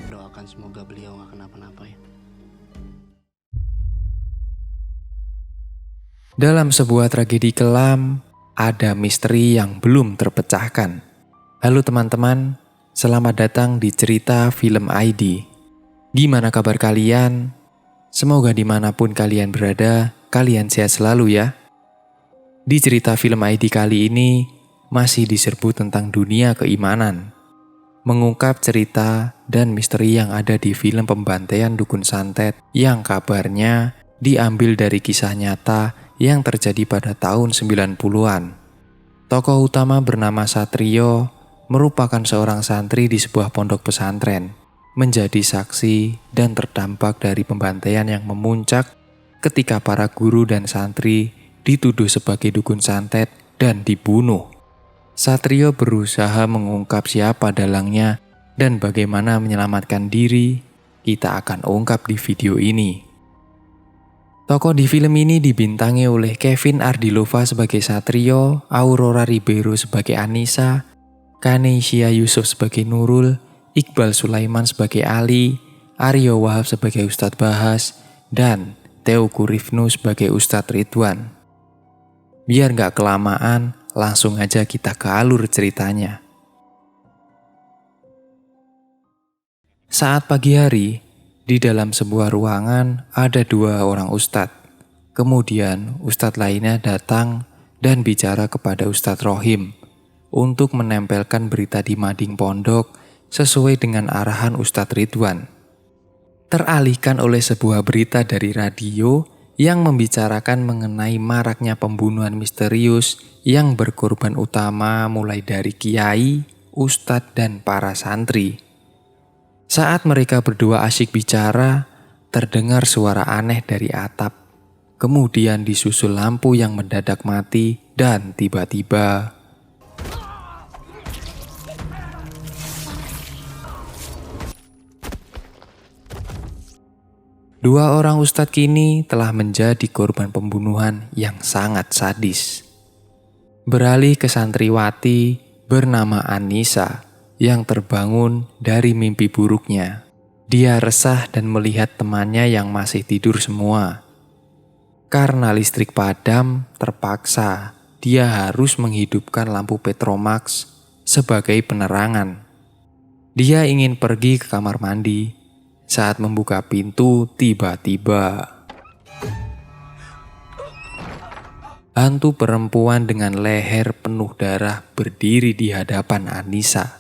Doakan semoga beliau gak kenapa-napa ya. Dalam sebuah tragedi kelam, ada misteri yang belum terpecahkan. Halo teman-teman, selamat datang di Cerita Film ID. Gimana kabar kalian? Semoga dimanapun kalian berada, kalian sehat selalu ya. Di Cerita Film ID kali ini, masih diserbu tentang dunia keimanan. Mengungkap cerita dan misteri yang ada di film pembantaian Dukun Santet yang kabarnya diambil dari kisah nyata yang terjadi pada tahun 90-an. Tokoh utama bernama Satrio merupakan seorang santri di sebuah pondok pesantren, menjadi saksi dan terdampak dari pembantaian yang memuncak ketika para guru dan santri dituduh sebagai dukun santet dan dibunuh. Satrio berusaha mengungkap siapa dalangnya dan bagaimana menyelamatkan diri. Kita akan ungkap di video ini. Tokoh di film ini dibintangi oleh Kevin Ardilova sebagai Satrio, Aurora Ribeiro sebagai Anissa, Kanesia Yusuf sebagai Nurul, Iqbal Sulaiman sebagai Ali, Aryo Wahab sebagai Ustadz Bahas, dan Teuku Rifnu sebagai Ustadz Ridwan. Biar gak kelamaan, langsung aja kita ke alur ceritanya. Saat pagi hari, di dalam sebuah ruangan ada dua orang ustadz. Kemudian ustadz lainnya datang dan bicara kepada Ustadz Rohim untuk menempelkan berita di mading pondok sesuai dengan arahan Ustadz Ridwan. Teralihkan oleh sebuah berita dari radio yang membicarakan mengenai maraknya pembunuhan misterius yang berkorban utama mulai dari kiai, ustadz, dan para santri. Saat mereka berdua asyik bicara, terdengar suara aneh dari atap. Kemudian disusul lampu yang mendadak mati dan tiba-tiba dua orang ustadz kini telah menjadi korban pembunuhan yang sangat sadis. Beralih ke santriwati bernama Anissa yang terbangun dari mimpi buruknya. Dia resah dan melihat temannya yang masih tidur semua. Karena listrik padam, terpaksa dia harus menghidupkan lampu Petromax sebagai penerangan. Dia ingin pergi ke kamar mandi. Saat membuka pintu, tiba-tiba hantu perempuan dengan leher penuh darah berdiri di hadapan Anissa.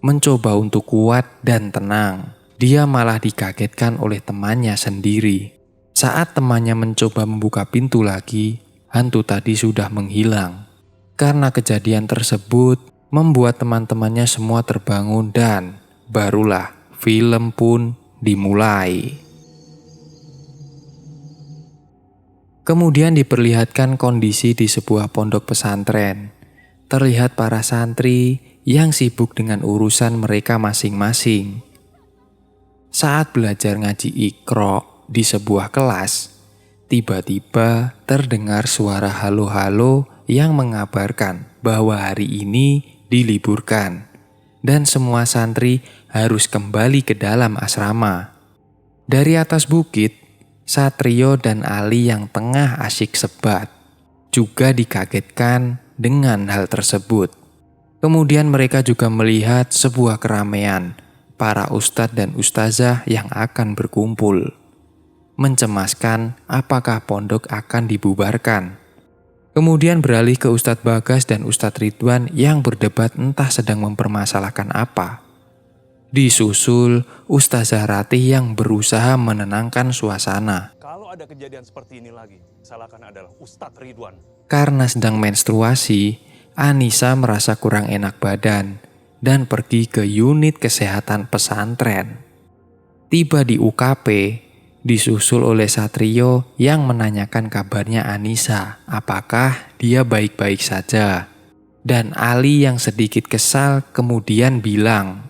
Mencoba untuk kuat dan tenang, dia malah dikagetkan oleh temannya sendiri. Saat temannya mencoba membuka pintu lagi, hantu tadi sudah menghilang. Karena kejadian tersebut membuat teman-temannya semua terbangun dan barulah film pun dimulai. Kemudian diperlihatkan kondisi di sebuah pondok pesantren. Terlihat para santri yang sibuk dengan urusan mereka masing-masing. Saat belajar ngaji Iqra di sebuah kelas, tiba-tiba terdengar suara halo-halo yang mengabarkan bahwa hari ini diliburkan dan semua santri harus kembali ke dalam asrama. Dari atas bukit, Satrio dan Ali yang tengah asyik sebat juga dikagetkan dengan hal tersebut. Kemudian mereka juga melihat sebuah keramaian para ustadz dan ustazah yang akan berkumpul. Mencemaskan apakah pondok akan dibubarkan. Kemudian beralih ke Ustadz Bagas dan Ustadz Ridwan yang berdebat entah sedang mempermasalahkan apa. Disusul Ustazah Ratih yang berusaha menenangkan suasana. Kalau ada kejadian seperti ini lagi, salahkan adalah Ustadz Ridwan. Karena sedang menstruasi, Anissa merasa kurang enak badan dan pergi ke unit kesehatan pesantren. Tiba di UKP, disusul oleh Satrio yang menanyakan kabarnya Anissa, apakah dia baik-baik saja. Dan Ali yang sedikit kesal kemudian bilang,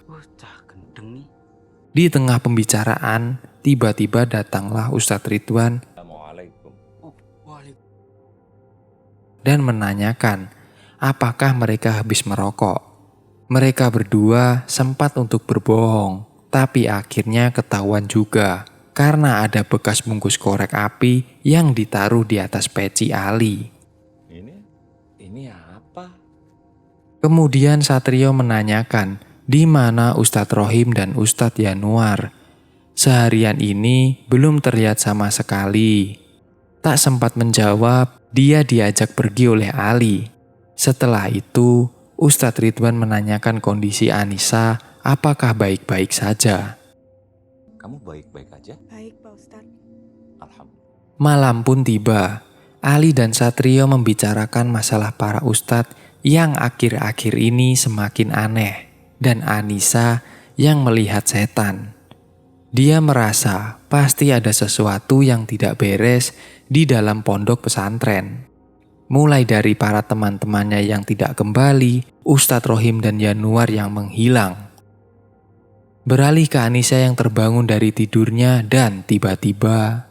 di tengah pembicaraan, tiba-tiba datanglah Ustadz Ridwan dan menanyakan, apakah mereka habis merokok. Mereka berdua sempat untuk berbohong, tapi akhirnya ketahuan juga karena ada bekas bungkus korek api yang ditaruh di atas peci Ali. Ini apa? Kemudian Satrio menanyakan di mana Ustadz Rohim dan Ustadz Yanuar. Seharian ini belum terlihat sama sekali. Tak sempat menjawab, dia diajak pergi oleh Ali. Setelah itu, Ustadz Ridwan menanyakan kondisi Anissa apakah baik-baik saja. Kamu baik-baik aja? Baik, Pak Ustadz. Alhamdulillah. Malam pun tiba. Ali dan Satrio membicarakan masalah para ustadz yang akhir-akhir ini semakin aneh, dan Anissa yang melihat setan. Dia merasa pasti ada sesuatu yang tidak beres di dalam pondok pesantren. Mulai dari para teman-temannya yang tidak kembali, Ustadz Rohim dan Yanuar yang menghilang. Beralih ke Anissa yang terbangun dari tidurnya dan tiba-tiba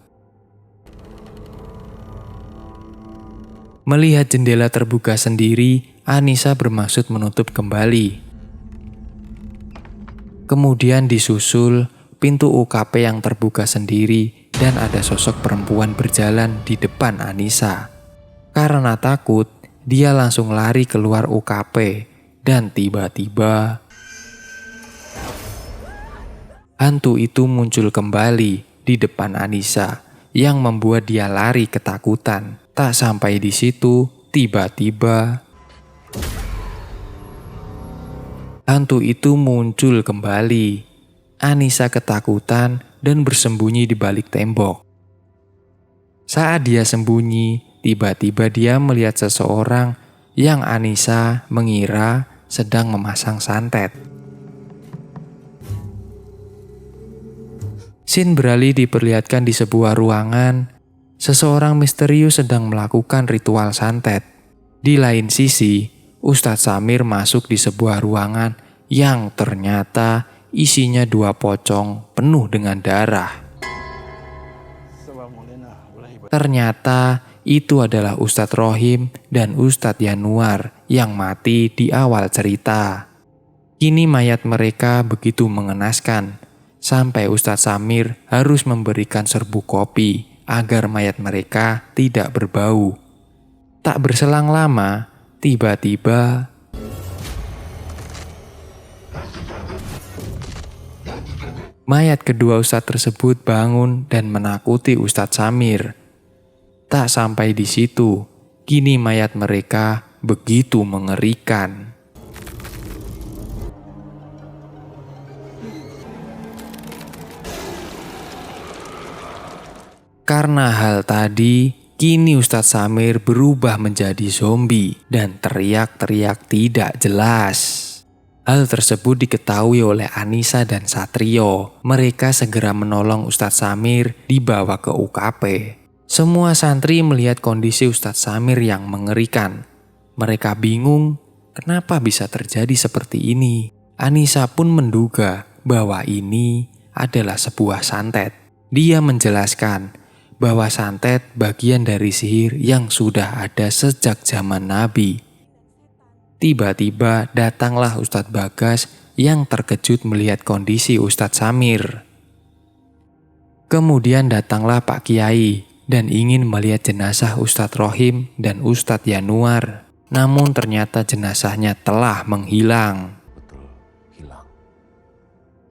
melihat jendela terbuka sendiri. Anissa bermaksud menutup kembali. Kemudian disusul pintu UKP yang terbuka sendiri dan ada sosok perempuan berjalan di depan Anissa. Karena takut, dia langsung lari keluar UKP dan tiba-tiba hantu itu muncul kembali di depan Anissa yang membuat dia lari ketakutan. Tak sampai di situ, tiba-tiba hantu itu muncul kembali. Anissa ketakutan dan bersembunyi di balik tembok. Saat dia sembunyi, tiba-tiba dia melihat seseorang yang Anissa mengira sedang memasang santet. Scene beralih diperlihatkan di sebuah ruangan. Seseorang misterius sedang melakukan ritual santet. Di lain sisi, Ustadz Samir masuk di sebuah ruangan yang ternyata isinya 2 pocong penuh dengan darah. Ternyata itu adalah Ustadz Rohim dan Ustadz Yanuar yang mati di awal cerita. Kini mayat mereka begitu mengenaskan, sampai Ustadz Samir harus memberikan serbuk kopi agar mayat mereka tidak berbau. Tak berselang lama, tiba-tiba mayat kedua ustadz tersebut bangun dan menakuti Ustadz Samir. Tak sampai di situ, kini mayat mereka begitu mengerikan. Karena hal tadi, kini Ustadz Samir berubah menjadi zombie dan teriak-teriak tidak jelas. Hal tersebut diketahui oleh Anissa dan Satrio. Mereka segera menolong Ustadz Samir dibawa ke UKP. Semua santri melihat kondisi Ustadz Samir yang mengerikan. Mereka bingung kenapa bisa terjadi seperti ini. Anissa pun menduga bahwa ini adalah sebuah santet. Dia menjelaskan bahwa santet bagian dari sihir yang sudah ada sejak zaman Nabi. Tiba-tiba datanglah Ustadz Bagas yang terkejut melihat kondisi Ustadz Samir. Kemudian datanglah Pak Kiai dan ingin melihat jenazah Ustadz Rohim dan Ustadz Yanuar. Namun ternyata jenazahnya telah menghilang. Betul, hilang.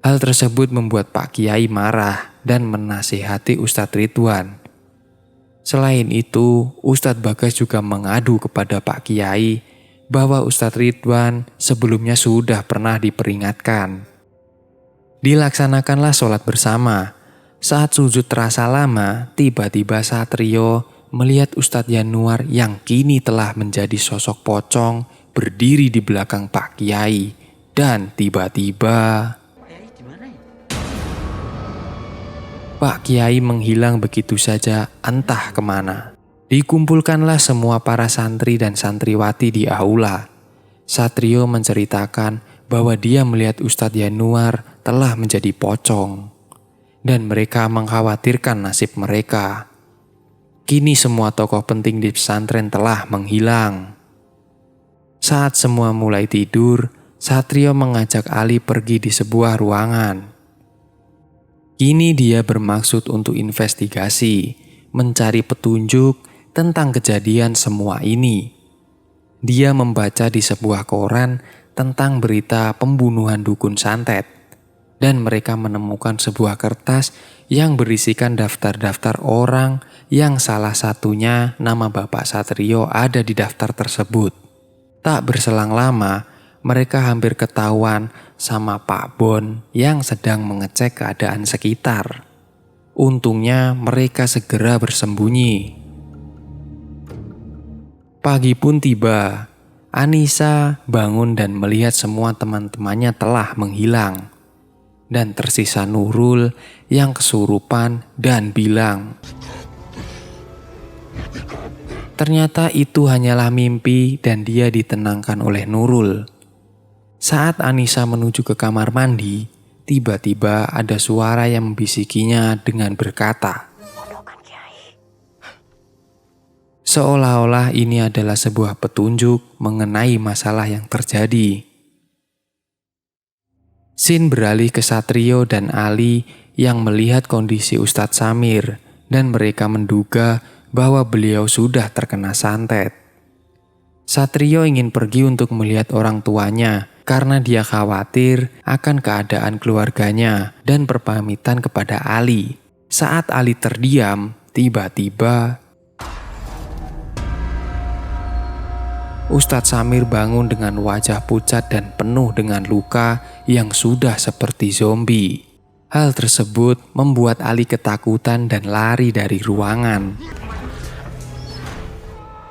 Hal tersebut membuat Pak Kiai marah dan menasihati Ustadz Ridwan. Selain itu, Ustadz Bagas juga mengadu kepada Pak Kiai bahwa Ustadz Ridwan sebelumnya sudah pernah diperingatkan. Dilaksanakanlah sholat bersama. Saat sujud terasa lama, tiba-tiba Satrio melihat Ustadz Yanuar yang kini telah menjadi sosok pocong berdiri di belakang Pak Kiai. Dan tiba-tiba Pak Kiai menghilang begitu saja entah kemana. Dikumpulkanlah semua para santri dan santriwati di aula. Satrio menceritakan bahwa dia melihat Ustadz Yanuar telah menjadi pocong. Dan mereka mengkhawatirkan nasib mereka. Kini semua tokoh penting di pesantren telah menghilang. Saat semua mulai tidur, Satrio mengajak Ali pergi di sebuah ruangan. Kini dia bermaksud untuk investigasi, mencari petunjuk tentang kejadian semua ini. Dia membaca di sebuah koran tentang berita pembunuhan dukun santet, dan mereka menemukan sebuah kertas yang berisikan daftar-daftar orang yang salah satunya nama Bapak Satrio ada di daftar tersebut. Tak berselang lama, mereka hampir ketahuan sama Pak Bon yang sedang mengecek keadaan sekitar. Untungnya mereka segera bersembunyi. Pagi pun tiba. Anissa bangun dan melihat semua teman-temannya telah menghilang. Dan tersisa Nurul yang kesurupan dan bilang, ternyata itu hanyalah mimpi dan dia ditenangkan oleh Nurul. Saat Anissa menuju ke kamar mandi, tiba-tiba ada suara yang membisikinya dengan berkata, seolah-olah ini adalah sebuah petunjuk mengenai masalah yang terjadi. Scene beralih ke Satrio dan Ali yang melihat kondisi Ustadz Samir dan mereka menduga bahwa beliau sudah terkena santet. Satrio ingin pergi untuk melihat orang tuanya karena dia khawatir akan keadaan keluarganya dan berpamitan kepada Ali. Saat Ali terdiam, tiba-tiba Ustadz Samir bangun dengan wajah pucat dan penuh dengan luka yang sudah seperti zombie. Hal tersebut membuat Ali ketakutan dan lari dari ruangan.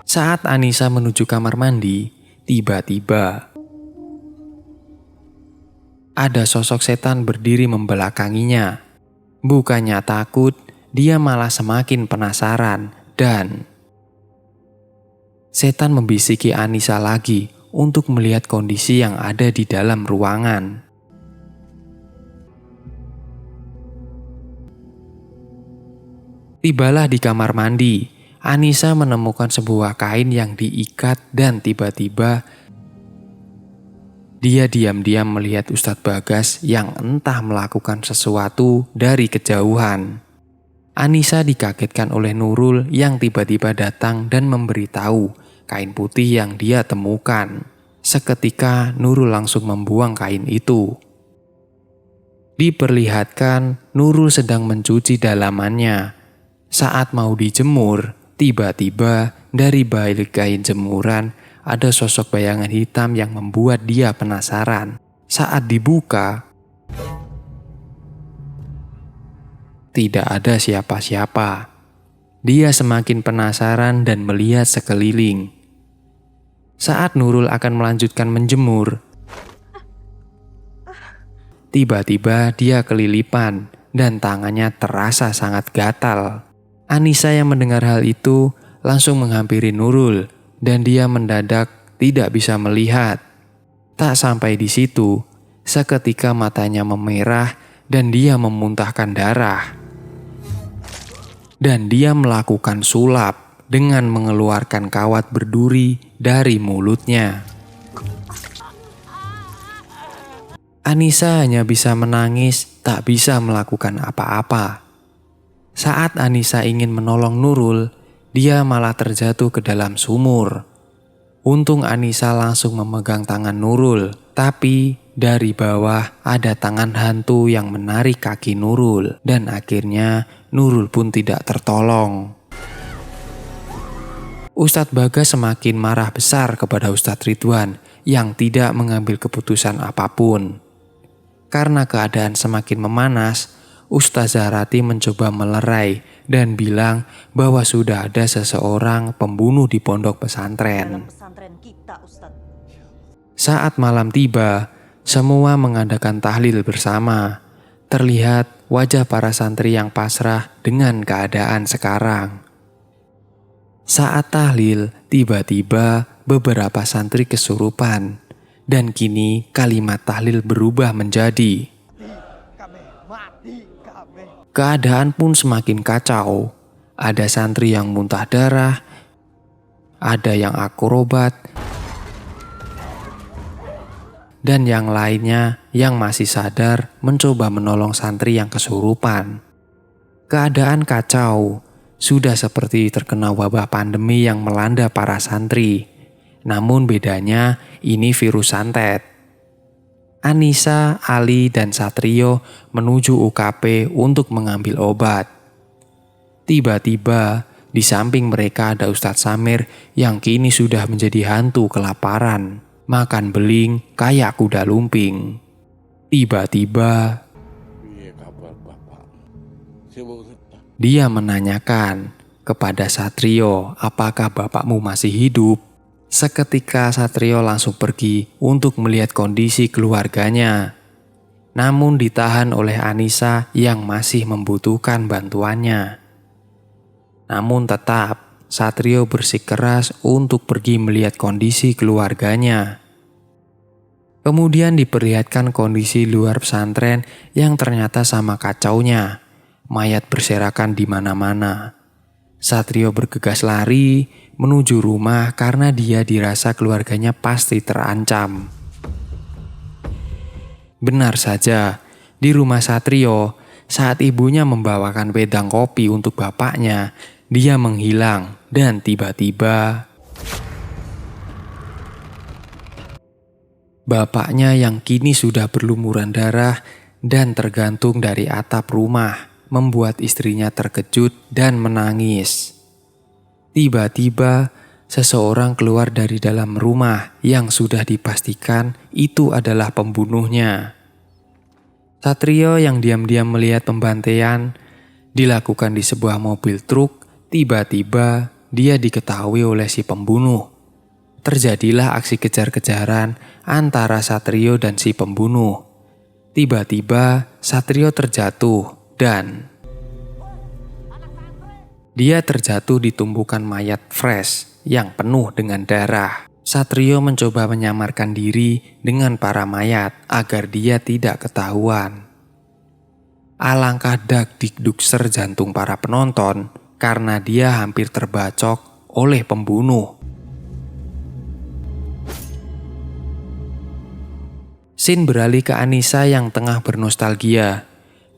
Saat Anissa menuju kamar mandi, tiba-tiba ada sosok setan berdiri membelakanginya. Bukannya takut, dia malah semakin penasaran dan setan membisiki Anissa lagi untuk melihat kondisi yang ada di dalam ruangan. Tibalah di kamar mandi. Anissa menemukan sebuah kain yang diikat dan tiba-tiba dia diam-diam melihat Ustadz Bagas yang entah melakukan sesuatu dari kejauhan. Anissa dikagetkan oleh Nurul yang tiba-tiba datang dan memberitahu kain putih yang dia temukan. Seketika Nurul langsung membuang kain itu. Diperlihatkan Nurul sedang mencuci dalamannya. Saat mau dijemur, tiba-tiba dari balik kain jemuran ada sosok bayangan hitam yang membuat dia penasaran. Saat dibuka, tidak ada siapa-siapa. Dia semakin penasaran dan melihat sekeliling. Saat Nurul akan melanjutkan menjemur, tiba-tiba dia kelilipan dan tangannya terasa sangat gatal. Anissa yang mendengar hal itu langsung menghampiri Nurul dan dia mendadak tidak bisa melihat. Tak sampai di situ, seketika matanya memerah dan dia memuntahkan darah. Dan dia melakukan sulap dengan mengeluarkan kawat berduri dari mulutnya. Anissa hanya bisa menangis, tak bisa melakukan apa-apa. Saat Anissa ingin menolong Nurul, dia malah terjatuh ke dalam sumur. Untung Anissa langsung memegang tangan Nurul, tapi dari bawah ada tangan hantu yang menarik kaki Nurul, dan akhirnya Nurul pun tidak tertolong. Ustadz Bagas semakin marah besar kepada Ustadz Ridwan yang tidak mengambil keputusan apapun. Karena keadaan semakin memanas, Ustazah Rati mencoba melerai dan bilang bahwa sudah ada seseorang pembunuh di pondok pesantren. Saat malam tiba, semua mengadakan tahlil bersama. Terlihat wajah para santri yang pasrah dengan keadaan sekarang. Saat tahlil, tiba-tiba beberapa santri kesurupan. Dan kini kalimat tahlil berubah menjadi keadaan pun semakin kacau. Ada santri yang muntah darah, ada yang akrobat, dan yang lainnya yang masih sadar mencoba menolong santri yang kesurupan. Keadaan kacau, sudah seperti terkena wabah pandemi yang melanda para santri. Namun bedanya ini virus santet. Anissa, Ali, dan Satrio menuju UKP untuk mengambil obat. Tiba-tiba di samping mereka ada Ustadz Samir yang kini sudah menjadi hantu kelaparan, makan beling kayak kuda lumping. Tiba-tiba dia menanyakan kepada Satrio apakah bapakmu masih hidup. Seketika Satrio langsung pergi untuk melihat kondisi keluarganya. Namun ditahan oleh Anissa yang masih membutuhkan bantuannya. Namun tetap Satrio bersikeras untuk pergi melihat kondisi keluarganya. Kemudian diperlihatkan kondisi luar pesantren yang ternyata sama kacaunya. Mayat berserakan di mana-mana. Satrio bergegas lari menuju rumah karena dia dirasa keluarganya pasti terancam. Benar saja, di rumah Satrio, saat ibunya membawakan wedang kopi untuk bapaknya, dia menghilang dan tiba-tiba bapaknya yang kini sudah berlumuran darah dan tergantung dari atap rumah membuat istrinya terkejut dan menangis. Tiba-tiba seseorang keluar dari dalam rumah yang sudah dipastikan itu adalah pembunuhnya. Satrio yang diam-diam melihat pembantaian dilakukan di sebuah mobil truk. Tiba-tiba dia diketahui oleh si pembunuh. Terjadilah aksi kejar-kejaran antara Satrio dan si pembunuh. Tiba-tiba Satrio terjatuh dan dia terjatuh di tumpukan mayat fresh yang penuh dengan darah. Satrio mencoba menyamarkan diri dengan para mayat agar dia tidak ketahuan. Alangkah dak-dik-dukser jantung para penonton karena dia hampir terbacok oleh pembunuh. Scene beralih ke Anissa yang tengah bernostalgia.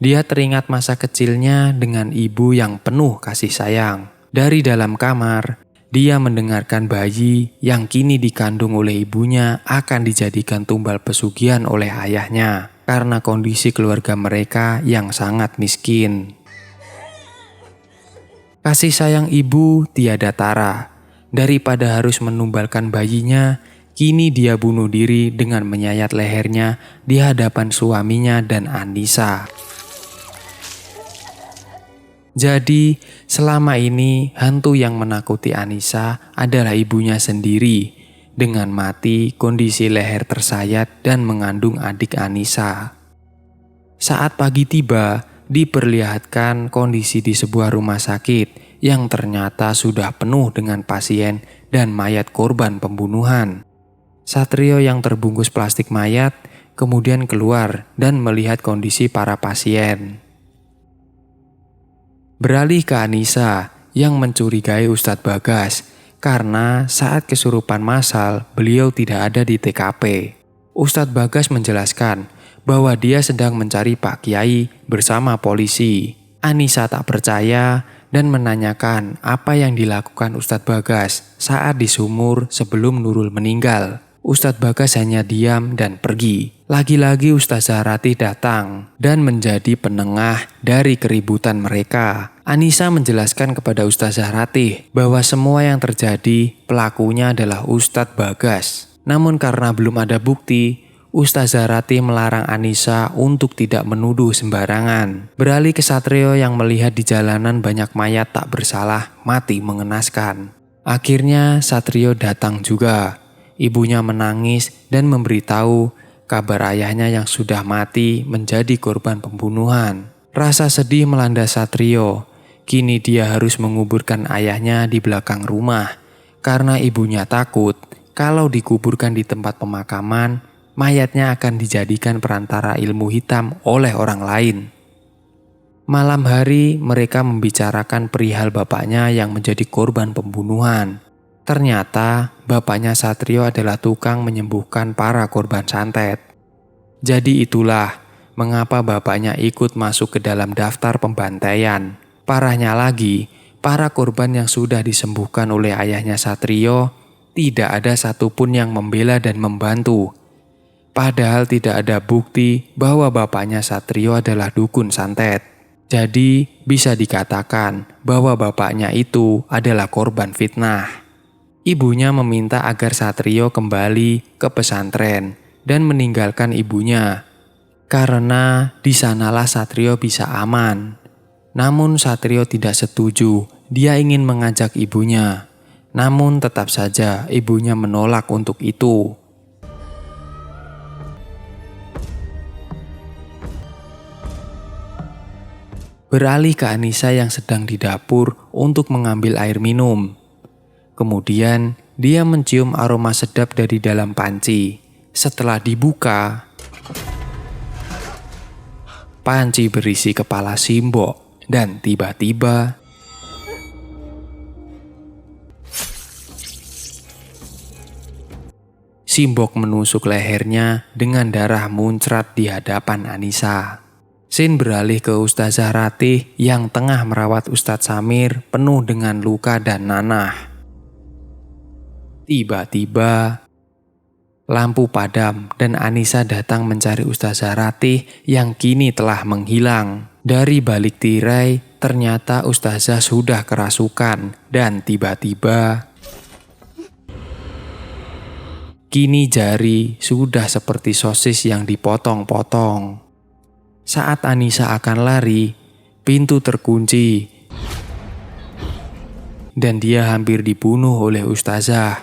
Dia teringat masa kecilnya dengan ibu yang penuh kasih sayang. Dari dalam kamar, dia mendengarkan bayi yang kini dikandung oleh ibunya akan dijadikan tumbal pesugihan oleh ayahnya karena kondisi keluarga mereka yang sangat miskin. Kasih sayang ibu tiada tara. Daripada harus menumbalkan bayinya, kini dia bunuh diri dengan menyayat lehernya di hadapan suaminya dan Anissa. Jadi, selama ini hantu yang menakuti Anissa adalah ibunya sendiri. Dengan mati, kondisi leher tersayat dan mengandung adik Anissa. Saat pagi tiba, diperlihatkan kondisi di sebuah rumah sakit yang ternyata sudah penuh dengan pasien dan mayat korban pembunuhan. Satrio yang terbungkus plastik mayat kemudian keluar dan melihat kondisi para pasien. Beralih ke Anissa yang mencurigai Ustadz Bagas karena saat kesurupan massal beliau tidak ada di TKP. Ustadz Bagas menjelaskan bahwa dia sedang mencari Pak Kiai bersama polisi. Anissa tak percaya dan menanyakan apa yang dilakukan Ustadz Bagas saat di sumur sebelum Nurul meninggal. Ustadz Bagas hanya diam dan pergi. Lagi-lagi Ustaz Zahrati datang dan menjadi penengah dari keributan mereka. Anissa menjelaskan kepada Ustaz Zahrati bahwa semua yang terjadi pelakunya adalah Ustadz Bagas. Namun karena belum ada bukti, Ustaz Zahrati melarang Anissa untuk tidak menuduh sembarangan. Beralih ke Satrio yang melihat di jalanan banyak mayat tak bersalah mati mengenaskan. Akhirnya Satrio datang juga. Ibunya menangis dan memberitahu kabar ayahnya yang sudah mati menjadi korban pembunuhan. Rasa sedih melanda Satrio. Kini dia harus menguburkan ayahnya di belakang rumah karena ibunya takut kalau dikuburkan di tempat pemakaman, mayatnya akan dijadikan perantara ilmu hitam oleh orang lain. Malam hari mereka membicarakan perihal bapaknya yang menjadi korban pembunuhan. Ternyata bapaknya Satrio adalah tukang menyembuhkan para korban santet. Jadi itulah mengapa bapaknya ikut masuk ke dalam daftar pembantaian. Parahnya lagi, para korban yang sudah disembuhkan oleh ayahnya Satrio, tidak ada satupun yang membela dan membantu. Padahal tidak ada bukti bahwa bapaknya Satrio adalah dukun santet. Jadi bisa dikatakan bahwa bapaknya itu adalah korban fitnah. Ibunya meminta agar Satrio kembali ke pesantren dan meninggalkan ibunya, karena di sanalah Satrio bisa aman. Namun Satrio tidak setuju, dia ingin mengajak ibunya. Namun tetap saja ibunya menolak untuk itu. Beralih ke Anissa yang sedang di dapur untuk mengambil air minum. Kemudian dia mencium aroma sedap dari dalam panci. Setelah dibuka, panci berisi kepala Simbok dan tiba-tiba Simbok menusuk lehernya dengan darah muncrat di hadapan Anissa. Scene beralih ke Ustazah Ratih yang tengah merawat Ustadz Samir penuh dengan luka dan nanah. Tiba-tiba lampu padam dan Anissa datang mencari Ustazah Ratih yang kini telah menghilang. Dari balik tirai ternyata Ustazah sudah kerasukan dan tiba-tiba kini jari sudah seperti sosis yang dipotong-potong. Saat Anissa akan lari, pintu terkunci dan dia hampir dibunuh oleh Ustazah.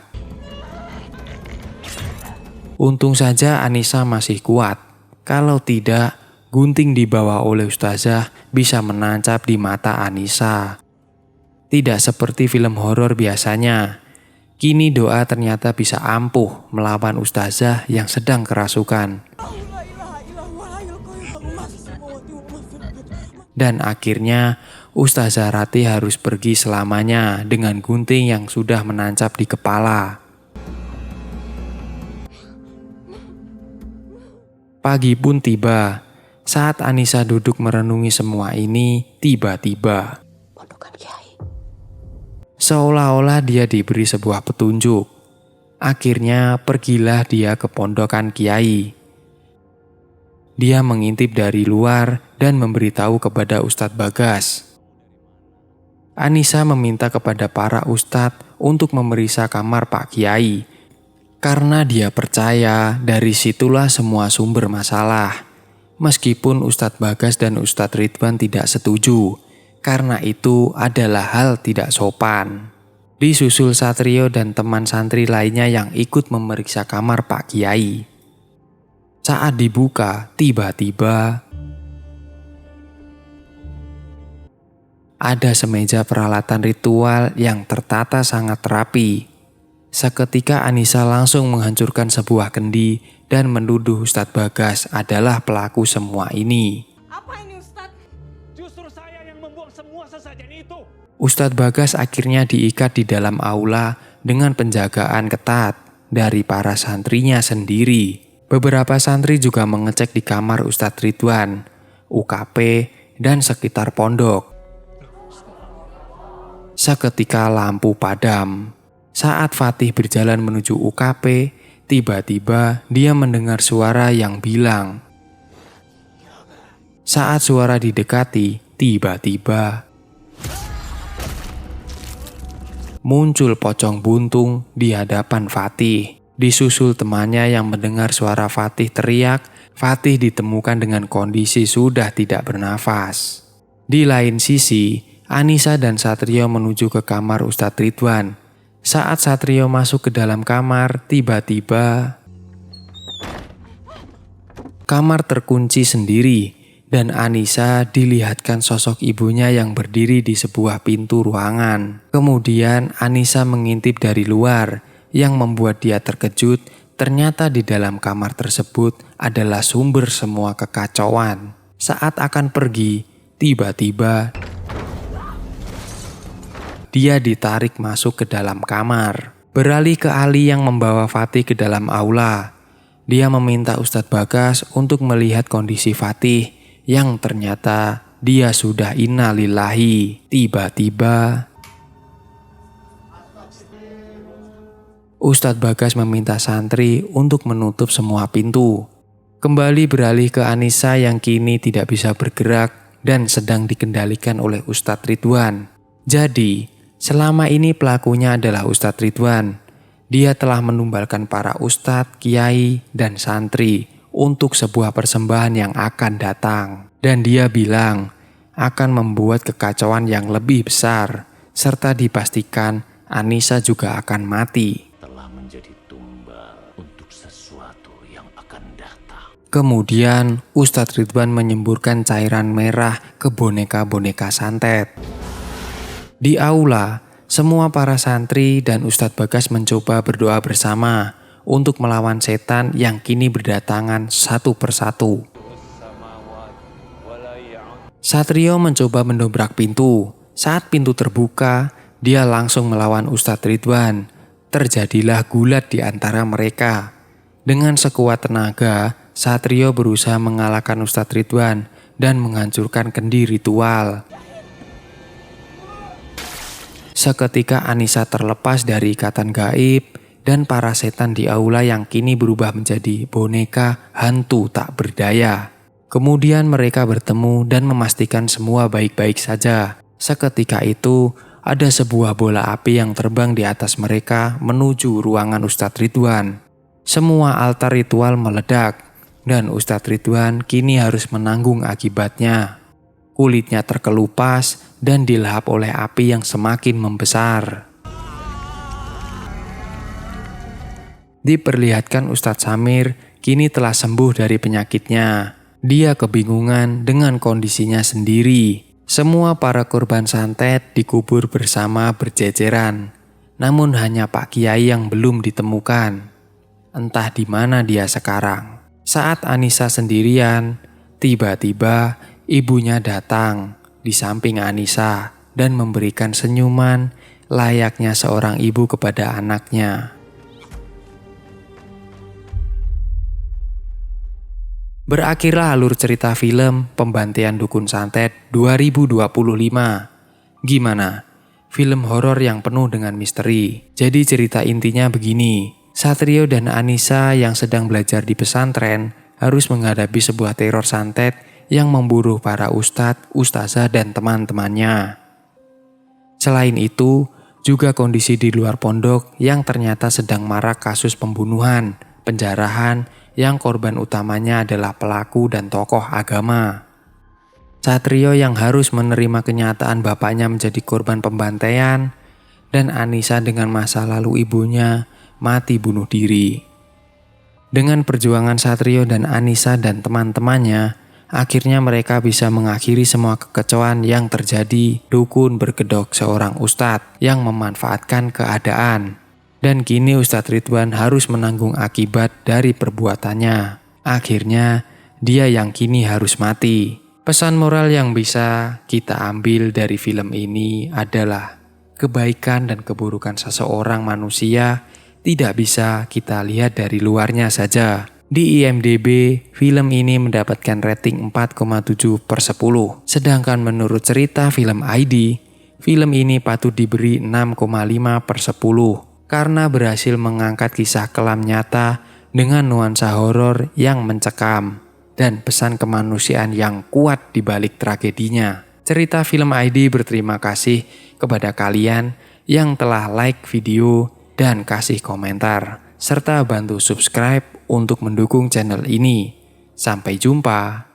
Untung saja Anissa masih kuat. Kalau tidak, gunting dibawa oleh Ustazah bisa menancap di mata Anissa. Tidak seperti film horor biasanya. Kini doa ternyata bisa ampuh melawan Ustazah yang sedang kerasukan. Dan akhirnya Ustazah Ratih harus pergi selamanya dengan gunting yang sudah menancap di kepala. Pagi pun tiba. Saat Anissa duduk merenungi semua ini, tiba-tiba seolah-olah dia diberi sebuah petunjuk. Akhirnya pergilah dia ke pondokan Kiai. Dia mengintip dari luar dan memberitahu kepada Ustadz Bagas. Anissa meminta kepada para ustadz untuk memeriksa kamar Pak Kiai. Karena dia percaya dari situlah semua sumber masalah. Meskipun Ustadz Bagas dan Ustadz Ridwan tidak setuju, karena itu adalah hal tidak sopan. Disusul Satrio dan teman santri lainnya yang ikut memeriksa kamar Pak Kiai. Saat dibuka, tiba-tiba ada semeja peralatan ritual yang tertata sangat rapi. Seketika Anissa langsung menghancurkan sebuah kendi dan menuduh Ustadz Bagas adalah pelaku semua ini. Apa ini Ustadz? Justru saya yang membuang semua sesajen itu. Ustadz Bagas akhirnya diikat di dalam aula dengan penjagaan ketat dari para santrinya sendiri. Beberapa santri juga mengecek di kamar Ustadz Ridwan, UKP, dan sekitar pondok. Seketika lampu padam. Saat Fatih berjalan menuju UKP, tiba-tiba dia mendengar suara yang bilang. Saat suara didekati, tiba-tiba muncul pocong buntung di hadapan Fatih. Disusul temannya yang mendengar suara Fatih teriak, Fatih ditemukan dengan kondisi sudah tidak bernafas. Di lain sisi, Anissa dan Satrio menuju ke kamar Ustadz Ridwan. Saat Satrio masuk ke dalam kamar, tiba-tiba kamar terkunci sendiri dan Anissa dilihatkan sosok ibunya yang berdiri di sebuah pintu ruangan. Kemudian Anissa mengintip dari luar. Yang membuat dia terkejut, ternyata di dalam kamar tersebut adalah sumber semua kekacauan. Saat akan pergi, tiba-tiba dia ditarik masuk ke dalam kamar. Beralih ke Ali yang membawa Fatih ke dalam aula. Dia meminta Ustadz Bagas untuk melihat kondisi Fatih yang ternyata dia sudah innalillahi. Tiba-tiba Ustadz Bagas meminta santri untuk menutup semua pintu. Kembali beralih ke Anissa yang kini tidak bisa bergerak dan sedang dikendalikan oleh Ustadz Ridwan. Jadi, selama ini pelakunya adalah Ustadz Ridwan. Dia telah menumbalkan para ustadz, kiai, dan santri untuk sebuah persembahan yang akan datang. Dan dia bilang akan membuat kekacauan yang lebih besar, serta dipastikan Anissa juga akan mati. Menjadi tumbal untuk sesuatu yang akan datang. Kemudian Ustadz Ridwan menyemburkan cairan merah ke boneka-boneka santet. Di aula, semua para santri dan Ustadz Bagas mencoba berdoa bersama untuk melawan setan yang kini berdatangan satu persatu. Satrio mencoba mendobrak pintu. Saat pintu terbuka, dia langsung melawan Ustadz Ridwan. Terjadilah gulat di antara mereka. Dengan sekuat tenaga, Satrio berusaha mengalahkan Ustadz Ridwan dan menghancurkan kendi ritual. Seketika Anissa terlepas dari ikatan gaib dan para setan di aula yang kini berubah menjadi boneka hantu tak berdaya. Kemudian mereka bertemu dan memastikan semua baik-baik saja. Seketika itu, ada sebuah bola api yang terbang di atas mereka menuju ruangan Ustadz Ridwan. Semua altar ritual meledak dan Ustadz Ridwan kini harus menanggung akibatnya. Kulitnya terkelupas dan dilahap oleh api yang semakin membesar. Diperlihatkan Ustadz Samir kini telah sembuh dari penyakitnya. Dia kebingungan dengan kondisinya sendiri. Semua para korban santet dikubur bersama berjejeran. Namun hanya Pak Kiai yang belum ditemukan. Entah di mana dia sekarang. Saat Anissa sendirian, tiba-tiba ibunya datang di samping Anissa dan memberikan senyuman layaknya seorang ibu kepada anaknya. Berakhirlah alur cerita film Pembantaian Dukun Santet 2025. Gimana? Film horor yang penuh dengan misteri. Jadi cerita intinya begini. Satrio dan Anissa yang sedang belajar di pesantren harus menghadapi sebuah teror santet yang memburu para ustadz, ustazah, dan teman-temannya. Selain itu, juga kondisi di luar pondok yang ternyata sedang marak kasus pembunuhan, penjarahan, yang korban utamanya adalah pelaku dan tokoh agama. Satrio yang harus menerima kenyataan bapaknya menjadi korban pembantaian, dan Anissa dengan masa lalu ibunya mati bunuh diri. Dengan perjuangan Satrio dan Anissa dan teman-temannya, akhirnya mereka bisa mengakhiri semua kekacauan yang terjadi. Dukun berkedok seorang ustadz yang memanfaatkan keadaan. Dan kini Ustadz Ridwan harus menanggung akibat dari perbuatannya. Akhirnya, dia yang kini harus mati. Pesan moral yang bisa kita ambil dari film ini adalah kebaikan dan keburukan seseorang manusia tidak bisa kita lihat dari luarnya saja. Di IMDb, film ini mendapatkan rating 4,7/10. Sedangkan menurut cerita film ID, film ini patut diberi 6,5/10. Karena berhasil mengangkat kisah kelam nyata dengan nuansa horor yang mencekam dan pesan kemanusiaan yang kuat di balik tragedinya. Cerita film ID berterima kasih kepada kalian yang telah like video dan kasih komentar, serta bantu subscribe untuk mendukung channel ini. Sampai jumpa.